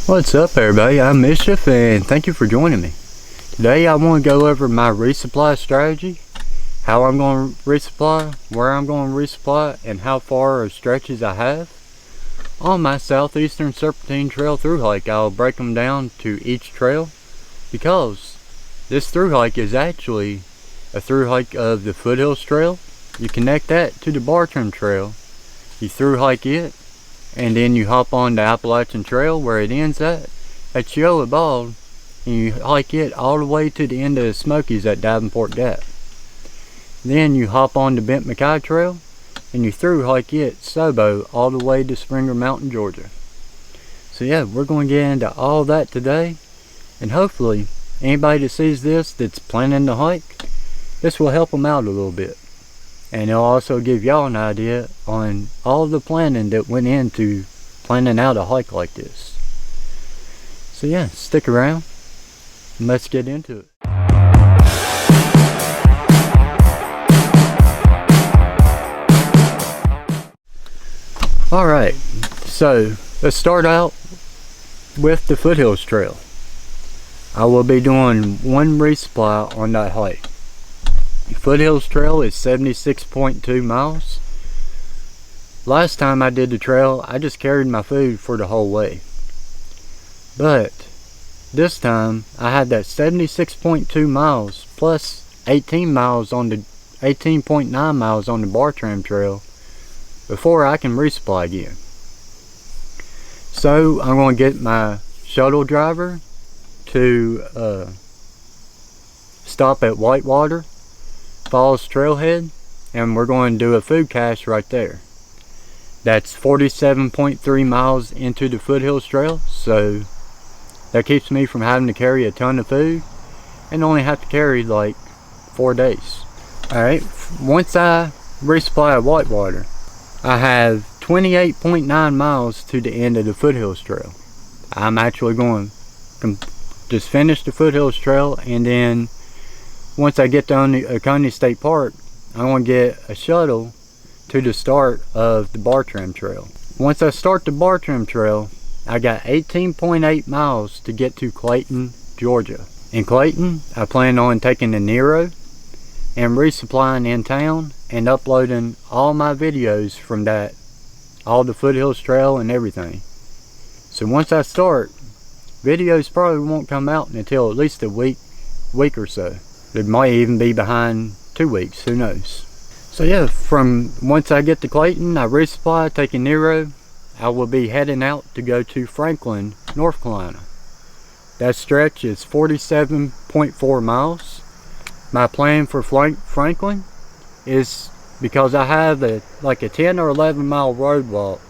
What's up everybody, I'm Mischief and thank you for joining me. Today I want to go over my resupply strategy, how I'm going to resupply, where I'm going to resupply, and how far of stretches I have. On my Southeastern Serpentine trail through hike, I'll break them down to each trail because this through hike is actually a through hike of the Foothills Trail. You connect that to the Bartram Trail, you through hike it, and then you hop on the Appalachian Trail where it ends at Yellow Bald, and you hike it all the way to the end of the Smokies at Davenport Gap. Then you hop on the Bent McKay Trail and you through hike it Sobo all the way to Springer Mountain, Georgia. So yeah, we're going to get into all that today, and hopefully anybody that sees this that's planning to hike, this will help them out a little bit. And it'll also give y'all an idea on all the planning that went into planning out a hike like this. So yeah, stick around and let's get into it. Alright, so let's start out with the Foothills Trail. I will be doing one resupply on that hike. The Foothills Trail is 76.2 miles. Last time I did the trail, I just carried my food for the whole way. But this time, I had that 76.2 miles plus 18 miles on the 18.9 miles on the Bartram Trail before I can resupply again. So I'm going to get my shuttle driver to stop at Whitewater Falls Trailhead, and we're going to do a food cache right there. That's 47.3 miles into the Foothills Trail, so that keeps me from having to carry a ton of food and only have to carry like 4 days. Alright, once I resupply at Whitewater, I have 28.9 miles to the end of the Foothills Trail. I'm actually going to just finish the Foothills Trail, and then once I get down to Oconee State Park, I'm going to get a shuttle to the start of the Bartram Trail. Once I start the Bartram Trail, I got 18.8 miles to get to Clayton, Georgia. In Clayton, I plan on taking the Nero and resupplying in town and uploading all my videos from that, all the Foothills Trail and everything. So once I start, videos probably won't come out until at least a week or so. It might even be behind 2 weeks, who knows. So yeah, from once I get to Clayton, I resupply, take a Nero, I will be heading out to go to Franklin, North Carolina. That stretch is 47.4 miles. My plan for Franklin is, because I have like a 10 or 11 mile road walk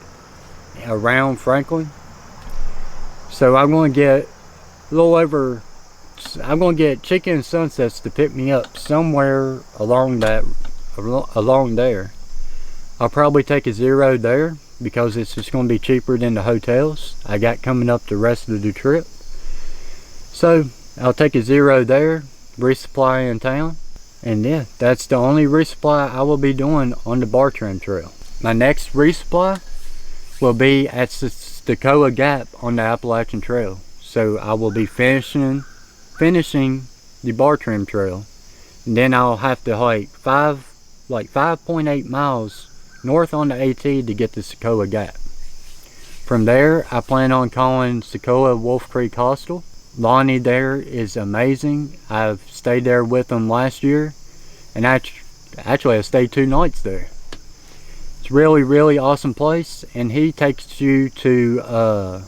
around Franklin, so I'm going to get a little over, I'm going to get Chicken Sunsets to pick me up somewhere along there. I'll probably take a Zero there because it's just going to be cheaper than the hotels I got coming up the rest of the trip. So I'll take a Zero there, resupply in town, and yeah, that's the only resupply I will be doing on the Bartram Trail. My next resupply will be at Stokoa Gap on the Appalachian Trail. So I will be finishing the Bartram Trail, and then I'll have to hike 5.8 miles north on the AT to get to Stokoa Gap. From there, I plan on calling Stokoa Wolf Creek Hostel. Lonnie there is amazing. I've stayed there with them last year, and actually I stayed 2 nights there. It's really awesome place, and he takes you to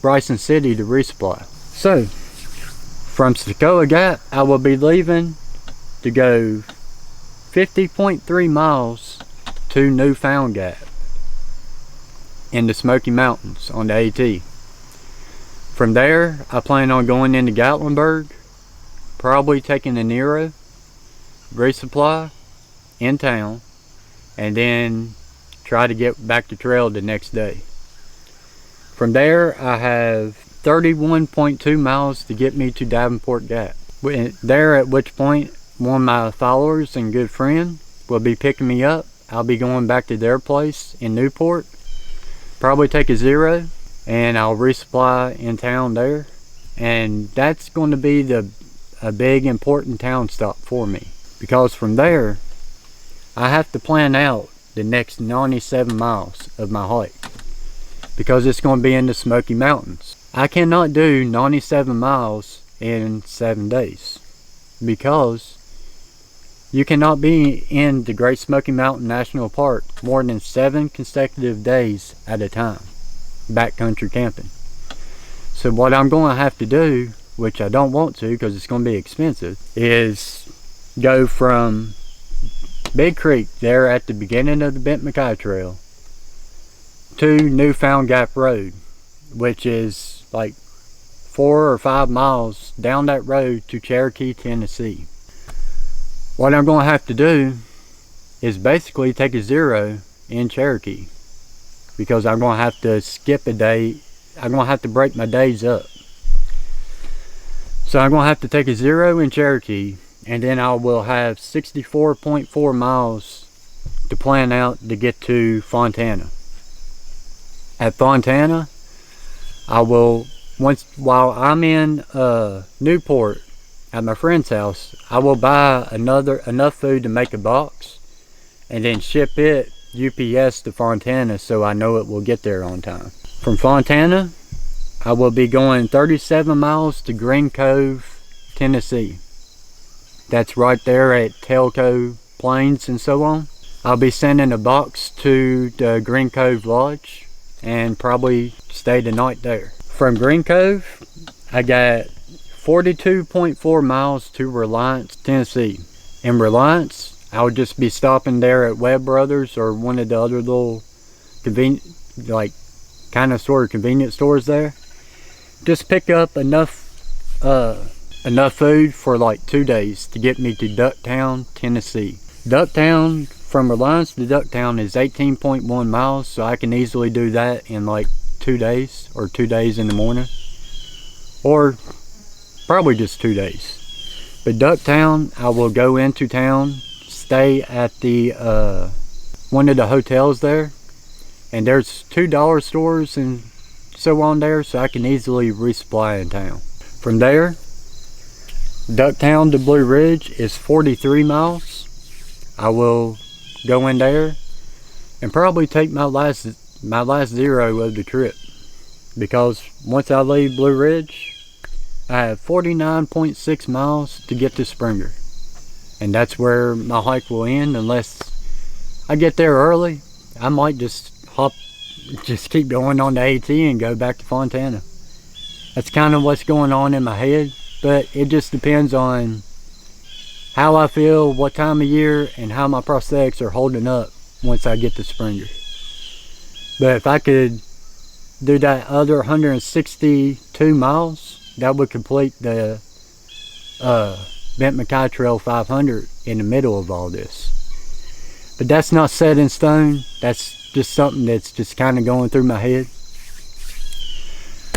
Bryson City to resupply. So from Stokoa Gap, I will be leaving to go 50.3 miles to Newfound Gap in the Smoky Mountains on the AT. From there, I plan on going into Gatlinburg, probably taking a Nero, resupply in town, and then try to get back to trail the next day. From there, I have 31.2 miles to get me to Davenport Gap. There, at which point one of my followers and good friend will be picking me up. I'll be going back to their place in Newport, probably take a Zero, and I'll resupply in town there, and that's going to be a big important town stop for me, because from there I have to plan out the next 97 miles of my hike, because it's going to be in the Smoky Mountains. I cannot do 97 miles in 7 days, because you cannot be in the Great Smoky Mountain National Park more than 7 consecutive days at a time, backcountry camping. So what I'm going to have to do, which I don't want to because it's going to be expensive, is go from Big Creek there at the beginning of the Bent McKay Trail to Newfound Gap Road, which is like 4 or 5 miles down that road to Cherokee, Tennessee. What I'm going to have to do is basically take a 0 in Cherokee, because I'm going to have to skip a day. I'm going to have to break my days up. So I'm going to have to take a 0 in Cherokee, and then I will have 64.4 miles to plan out to get to Fontana. At Fontana, I will, while I'm in Newport at my friend's house, I will buy enough food to make a box and then ship it UPS to Fontana, so I know it will get there on time. From Fontana, I will be going 37 miles to Green Cove, Tennessee. That's right there at Telco Plains and so on. I'll be sending a box to the Green Cove Lodge and probably stay the night there. From Green Cove, I got 42.4 miles to Reliance, Tennessee. In Reliance, I'll just be stopping there at Webb Brothers or one of the other little convenient, like kind of sort of convenience stores there. Just pick up enough food for like 2 days to get me to Ducktown, Tennessee. Ducktown, from Reliance to Ducktown, is 18.1 miles, so I can easily do that in like 2 days, or 2 days in the morning, or probably just 2 days. But Ducktown, I will go into town, stay at the one of the hotels there, and there's $2 stores and so on there, so I can easily resupply in town. From there, Ducktown to Blue Ridge is 43 miles. I will go in there and probably take my last 0 of the trip, because once I leave Blue Ridge, I have 49.6 miles to get to Springer, and that's where my hike will end. Unless I get there early, I might just keep going on the AT and go back to Fontana. That's kind of what's going on in my head, but it just depends on how I feel, what time of year, and how my prosthetics are holding up once I get to Springer. But if I could do that other 162 miles, that would complete the Bent McKay Trail 500 in the middle of all this. But that's not set in stone. That's just something that's just kind of going through my head.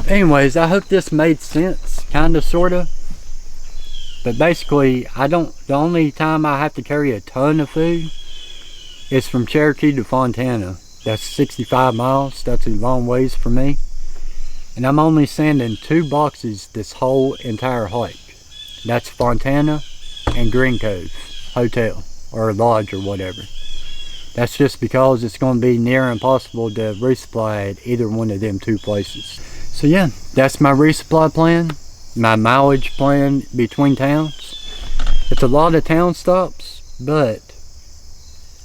Anyways, I hope this made sense, kind of, sort of. But basically, the only time I have to carry a ton of food is from Cherokee to Fontana. That's 65 miles. That's a long ways for me. And I'm only sending 2 boxes this whole entire hike. That's Fontana and Green Cove Hotel or Lodge or whatever. That's just because it's going to be near impossible to resupply at either one of them 2 places. So yeah, that's my resupply plan, my mileage plan between towns. It's a lot of town stops, but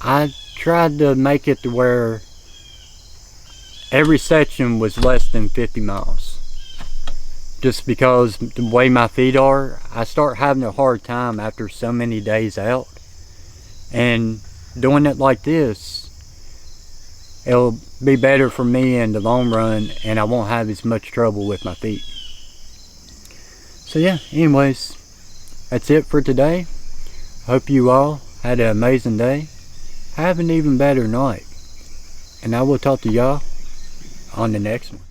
I tried to make it to where every section was less than 50 miles. Just because the way my feet are, I start having a hard time after so many days out. And doing it like this, it'll be better for me in the long run, and I won't have as much trouble with my feet. So yeah, anyways, that's it for today. Hope you all had an amazing day. Have an even better night. And I will talk to y'all on the next one.